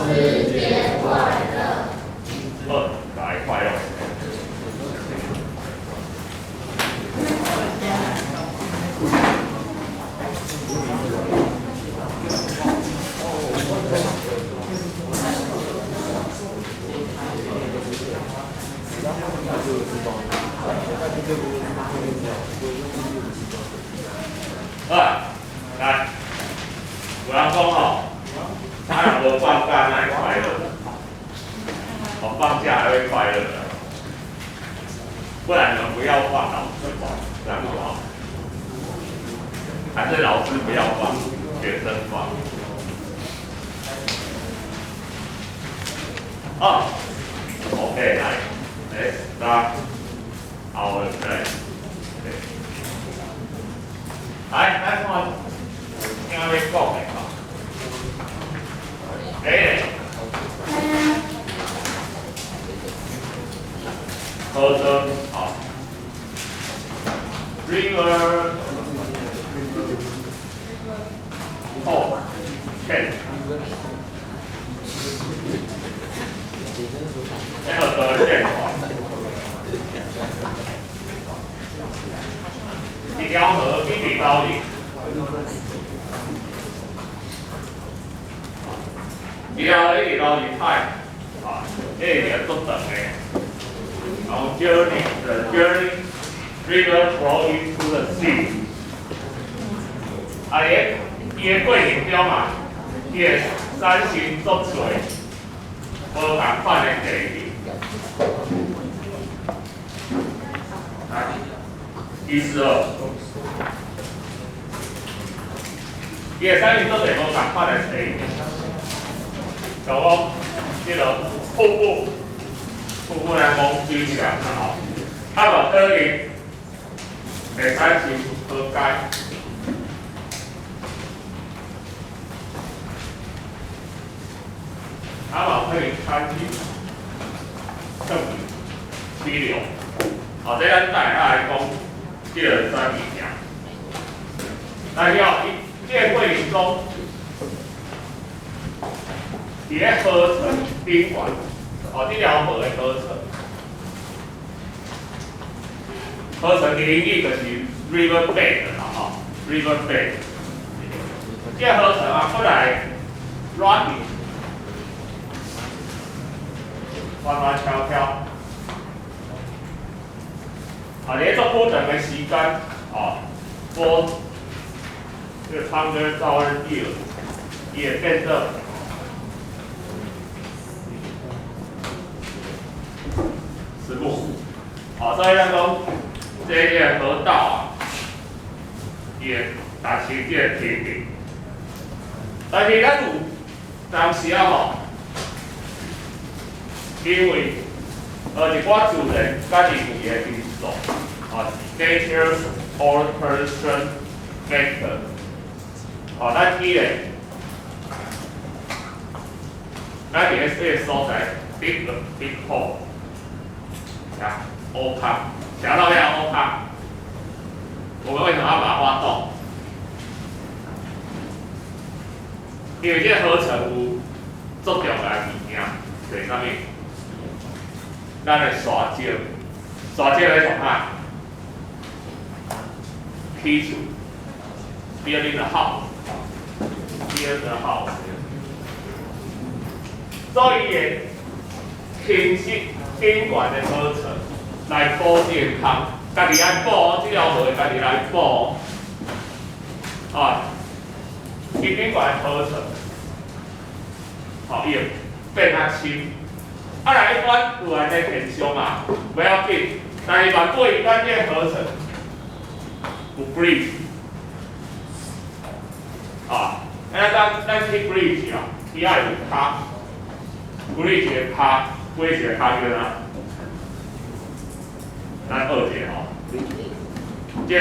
师节快乐。来快乐。来，我要讲哦，他若无放假哪会快乐？我放假还会快乐的，不然你们不要放老师放，这样不好。还是老师不要放，学生放。OK， 来，let's start our day。来看，听我讲的哈。合成好 ，river， 哦 ，can， 那个的变化，一条河一笔高里，一条河一笔高里太，这个都等的。然后 the journey river flow into the sea。伊个过程中啊，伊个山形作水，无共款的地形。来，第12，伊个山形作水无共款的地形。像讲，这个瀑布。瀑布来讲水强吼，无可能会使是河街，无可能产生圣溪流。这咱大家来讲，这个三物件。但是这个过程中，伫咧河层宾馆。这条河的河层，河层的英语就是 river bed 啦，river bed。这河层啊，过来 running， 弯弯飘飘。你做不等的时间for 这个 100 hour year， 也变成。10步，所以咱讲这个河道啊，也达成这个铁定。但是咱有当时因为一寡自然家己有嘅因素，nature's alteration factor，咱记咧，咱伫个这个所在 big hole。欧卡，想到没有？欧卡，我们为什么要把它挖洞？因为这个合成有足重要的物件，就是啥物？咱的沙石，沙石在创啥？基础 ，building the house，build the house。所以嘅形式。宾馆的合成来保健康，家己来保这条河家己来保去宾馆的合成，伊会变较深。来一般有安尼现象啊，不要紧，但是若过伊咱这个合成有 bridge， 咱去 bridge 伊要有卡 ，bridge 的卡。规学卡圈啊，咱2节这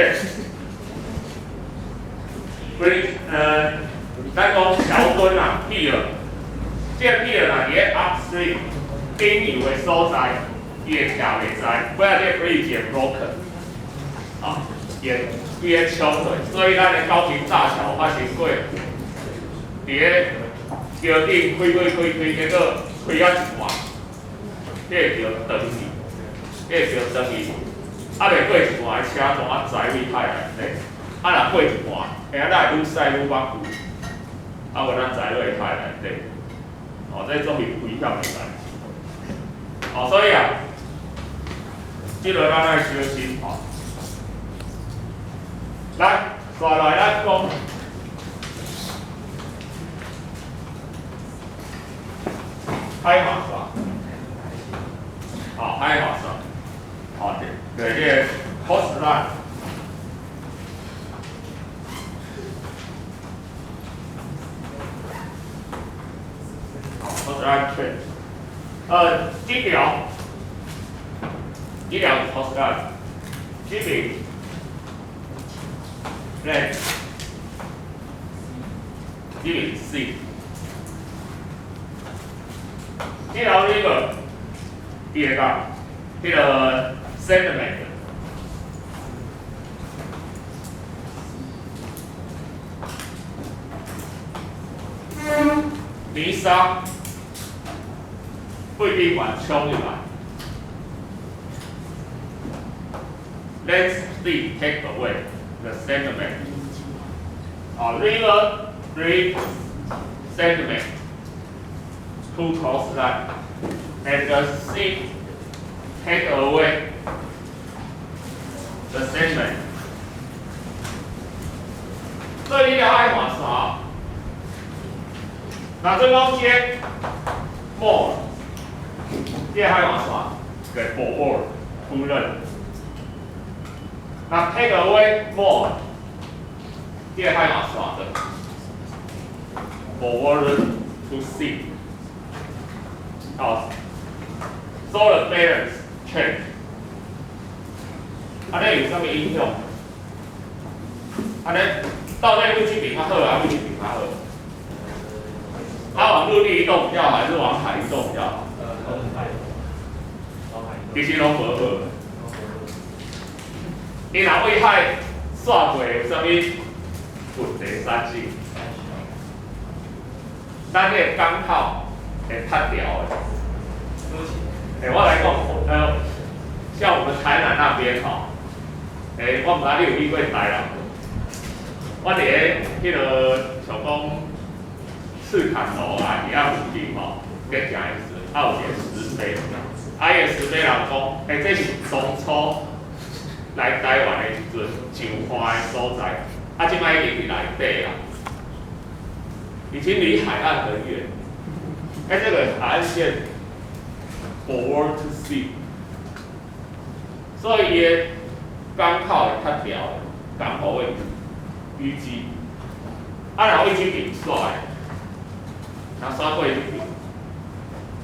咱讲桥墩啊 ，pier， 这 pier 啊，伫个 upstream 顶游的所在，伊会徛袂使，不然这 bridge 会 broken， 伊会冲落，所以咱的高频大桥发生过，伫个桥顶开，结果开到一半，迄个桥断去，迄个桥断去，啊袂过一半的车从啊载位海内底，啊若过一半，下仔会愈驶愈捌久，啊无咱载落海内底，哦，这种是危险的代志。哦，所以啊，即落咱爱小心哦。来，再来咱讲。海马刷，好，海马刷，好，对，这个 coastline， coastline trade，这条是 coastline， 这边 land， 这边 sea。这条那个第二个，这个 sediment， 泥沙不一定往冲入来 ，Let sea take away the sediment， river bring sediment to coastline, and the sea take away the sediment。这里的海马刷，那这中间 more， 这海马刷给 forward 夫人，那 take away more， 这海马刷的 forward to sea。好 ，so the balance change。安尼有啥物影响？安尼到底位置比较好还是位置比较好？它往陆地移动比较好，还是往海移动比较好？其实拢无好。你若为海刷过有啥物问题产生？咱这个港口。会塌掉的，我来讲，像我们台南那边吼，我唔知你有去过台南无？我伫个迄个像讲赤坎楼啊，伫遐附近吼，去行的时，有一个石碑，伊个石碑人讲，这是当初来台湾的时阵上岸的所在，即摆已经伫内底啦，已经离海岸很远。这个海岸线 forward to sea， 所以伊港口会塌掉，港口会淤积。若位置平刷的，若刷过一边，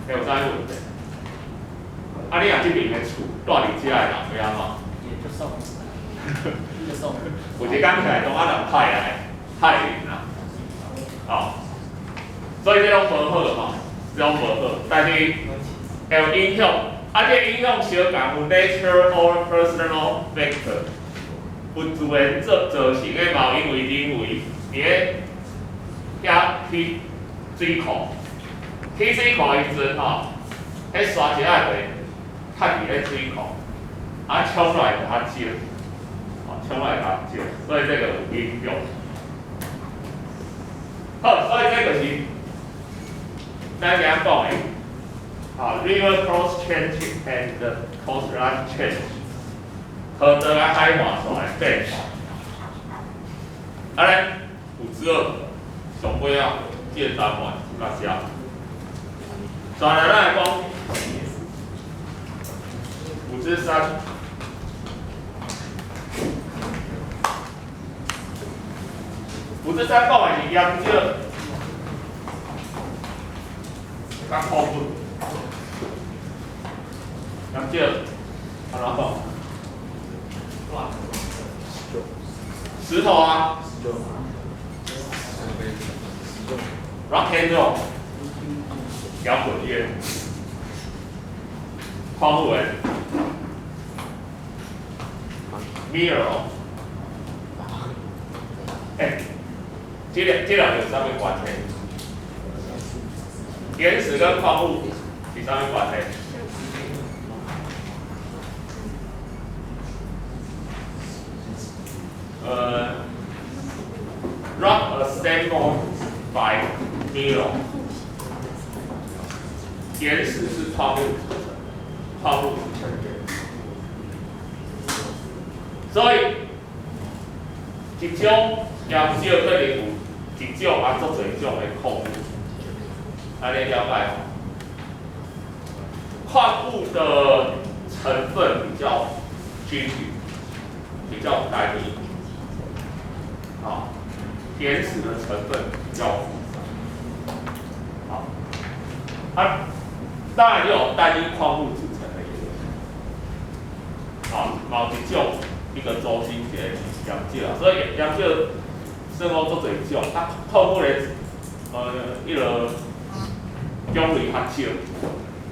会有啥问题？你若这边的厝住伫遮的人要安怎？也就送，有一讲起来讲人派来，派人啦，哦，所以这种无好吼。这种无好，但是会有影响。这影响相共有 nature or personal factor， 有自然造成的嘛，因为人为伫遐去水库，去水库的时阵吼，迄沙石仔会踢伫咧水库，冲来就较少，冲来较少，所以这个有影响。好，所以这个是。咱今讲的，river cross change and the coastline change， 河道啊海马刷的变化。尼有之后，上尾啊，这个单元就到这。再来咱来讲5之3。5之3讲的是研究。较靠近，研究安怎讲？石头啊 ，rock and roll， 摇滚乐，矿物人 ，mineral， 这两有啥物关系？原始跟矿物是啥物关系？Rock assembled by mineral， 原始是矿物组成，矿物组成的。所以一种岩石可能有一种啊，足侪种的矿物，安尼了解？矿物的成分比较均匀，比较单一，好，原始的成分比较复杂，好，当然也有单一矿物组成的也有，好，某一种一个周期的岩石啊，所以岩石生活足侪种，透过咧迄个种类较少。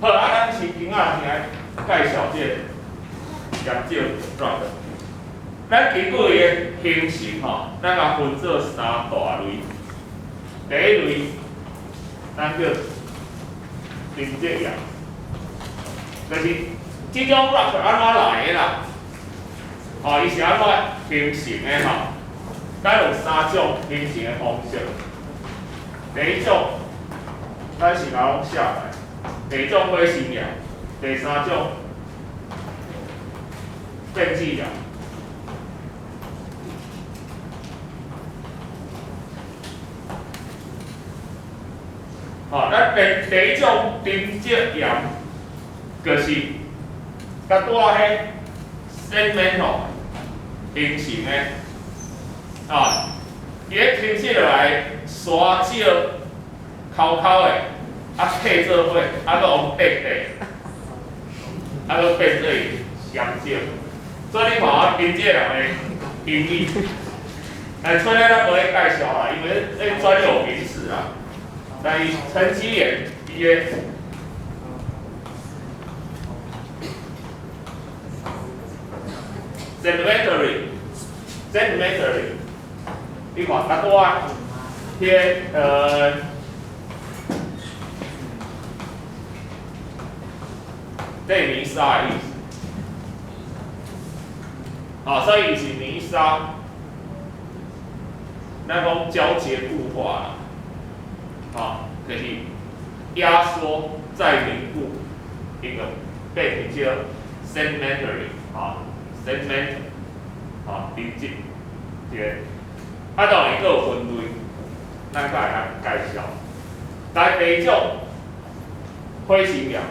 好，咱先今仔先来介绍这岩石 rock。咱根据伊的形成吼，咱甲分做三大类。第一类，咱叫沉积岩，就是这种 rock 安怎来的啦？哦，伊是安怎形成的吼？咱有三种形成的方式。第一种，咱是甲拢写来。第二种火星岩，第三种变质岩。好，咱第一种沉积岩，就是甲拄仔迄 sedimental 形成的，啊，伊咧倾泻落来沙石扣扣的。配做伙，搁往白地，搁变做岩石。所以你看我沉积岩的定义，所以咱无咧介绍啦，因为这专有名词啊。但是沉积岩伊个sedimentary， 你看较多啊，迄这泥沙的意思，啊，所以是泥沙，咱讲交接固化啦，啊，就是压缩再凝固一个被比较 sedimentary 啊 sediment 啊沉积些，当然伊有分类，咱再来介绍。但第一种灰形岩。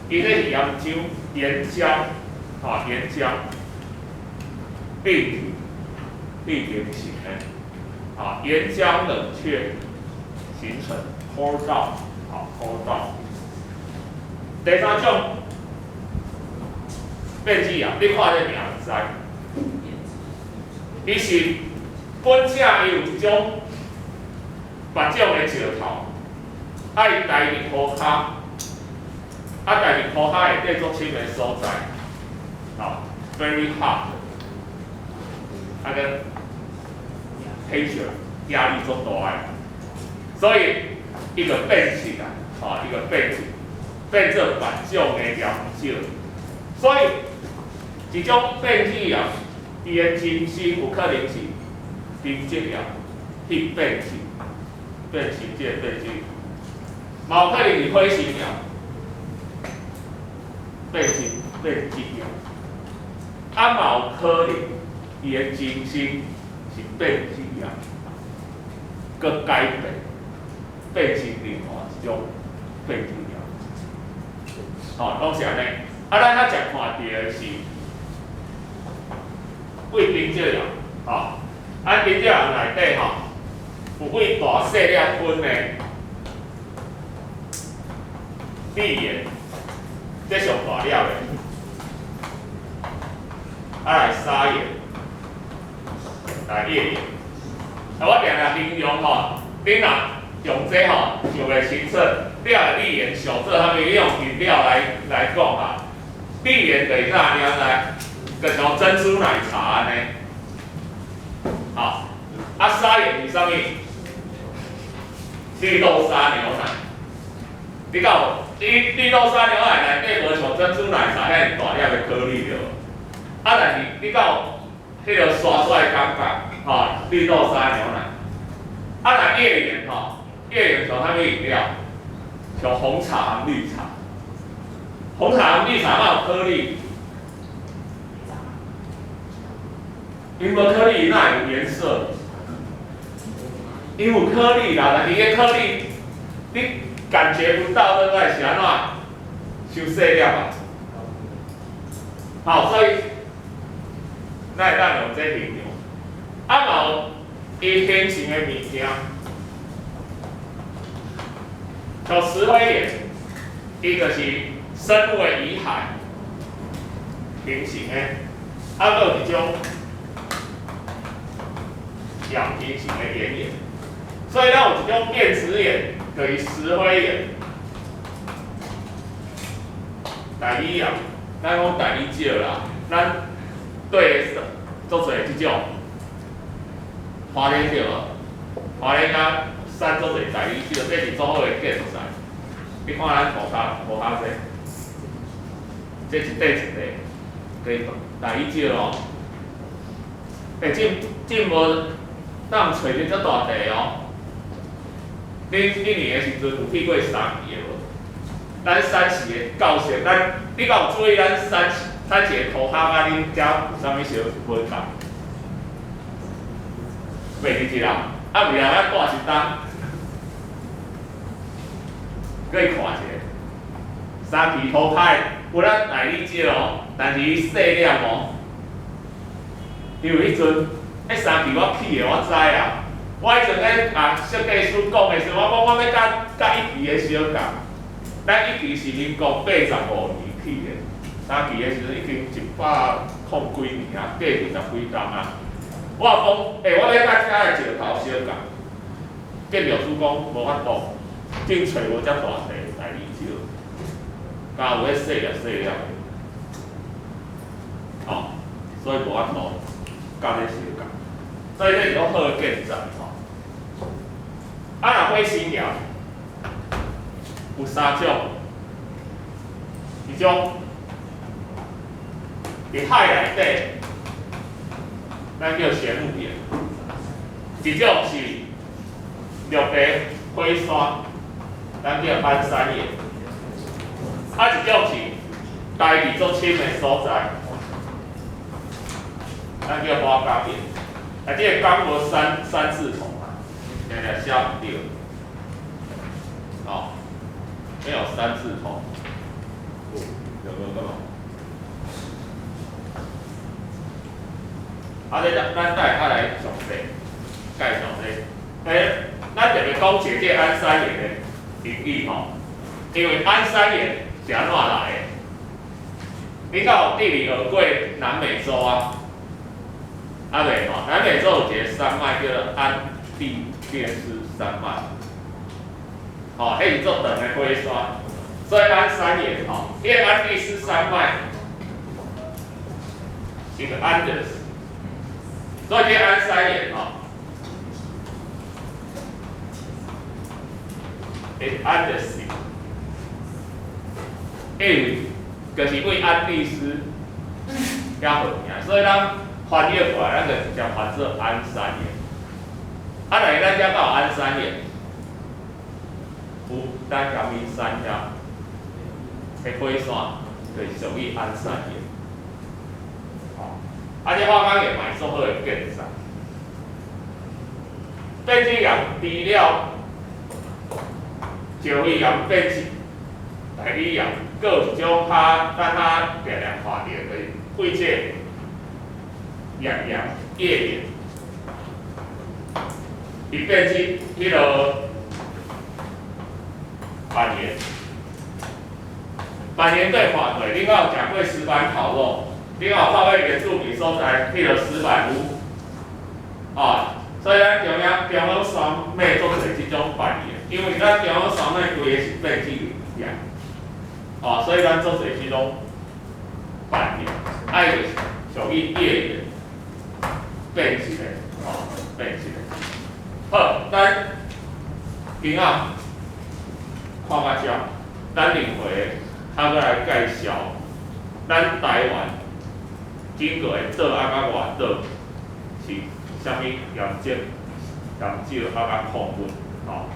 伊咧是岩浆、岩浆，啊，岩浆并形成的，啊，岩浆冷却形成 cool down， 啊 cool down。第三种变质岩，你看这名就知，伊是本身伊有一种别种的石头，伊待伫涂骹。家己涂骹会底足深的所在，very hard， 个 pressure 压力足大的，所以伊就变起来，伊就变做别种的岩石，所以一种变质岩，伊的真身有可能是沉积岩去变成这个变质，嘛有可能是火星岩。变质岩，嘛有可能伊的真身是变质岩，佮改变成另外一种变质岩。拢是安尼。咱较常看到的是为沉积岩，沉积岩内底有为大细粒分的壁岩。这上大了的，来砂岩，来页岩。我定定形容你若用这用来形成你立岩小做他们用饮料来讲立岩就是哪样来？就像珍珠奶茶安尼。砂岩是啥物？是绿豆沙牛奶。你讲绿豆沙牛奶内底无像珍珠奶茶遐大粒的颗粒着，啊，但是你讲迄个刷刷的感觉，吼，绿豆沙牛奶。啊，那叶盐吼，叶盐像啥物饮料？像红茶和绿茶。红茶和绿茶嘛有颗粒，因无颗粒哪有颜色？因有颗粒啦，但是迄颗粒你感觉不到，对不对？是安怎？伤细粒啊。好，所以咱会当用这形容。啊，嘛有伊形成的物件，像石灰岩，伊就是生物的遗骸形成的，啊，还有一种氧形成的岩盐，所以咱有一种变质岩，就是石灰岩。大理岩，咱讲大理石啦，咱对做做即种。花莲对无？花莲啊，产做侪大理石，这是做好的建材。你看咱涂骹这，这一块一块，对大理石哦。真无当找着遮大地哦。你年的时阵有去过三期的无？咱三期的教授，你敢有注意咱三期的涂骹甲恁遮有啥物小不同？袂记起啦，啊，未来咱挂一档，可以看一下。三期涂骹有咱大理石哦，但是伊细粒哦。因为迄阵，三期我去的，我知啊。我迄阵设计师讲的时候，我讲我要甲一期的相共。咱一期是民国85年去的，三期的时阵已经100几年啊，过20几冬啊。我讲，我要甲遮的石头相共，建筑师讲无法度，竟找无遮大地大理石，加有迄细粒，哦，所以无法度甲迄相共，所以这是种好的建材吼。啊，若火星岩有三种，一种伫海内底。咱叫玄武岩，一种是陆地火山，咱叫安山岩，啊一种是大地足深的所在，咱叫花岗岩。啊，这个岗无三字头嘛，定定写唔对，哦，没有三字头，有干嘛？啊，咱带下来详细介绍这。咱特别讲解这安山岩的定义吼，因为安山岩是安怎来的？你敢有地理学过南美洲啊？啊袂吼，南美洲有一个山脉叫做安第列斯山脉，吼，迄是足长的火山，所以安山岩吼，迄个安第斯山脉是个安德斯。所以这安山岩吼，会安德斯，因为就是为安第斯遐好名，所以咱翻译过来，咱就直接翻做安山岩。啊，但是咱遮到安山岩，有咱阳明山遐的火山，就是属于安山岩。啊，这花岗岩嘛是做好的建材，变质岩除了石灰岩变质、大理岩，佫有一种咱定定看到的废铁岩叶岩，伊变质迄个板岩，板岩对看过，你敢有食过石板烤肉？你有到迄原住民所在，迄个石板屋，所以咱中央山脉做侪即种板岩，因为咱中央山脉规个是变质岩，所以咱做侪即种板岩，伊就是属于叶岩，变质的，变质的。好，咱今仔看到遮，咱另回还佫来介绍咱台湾整个的岛啊甲外岛是啥物严重啊甲控制吼。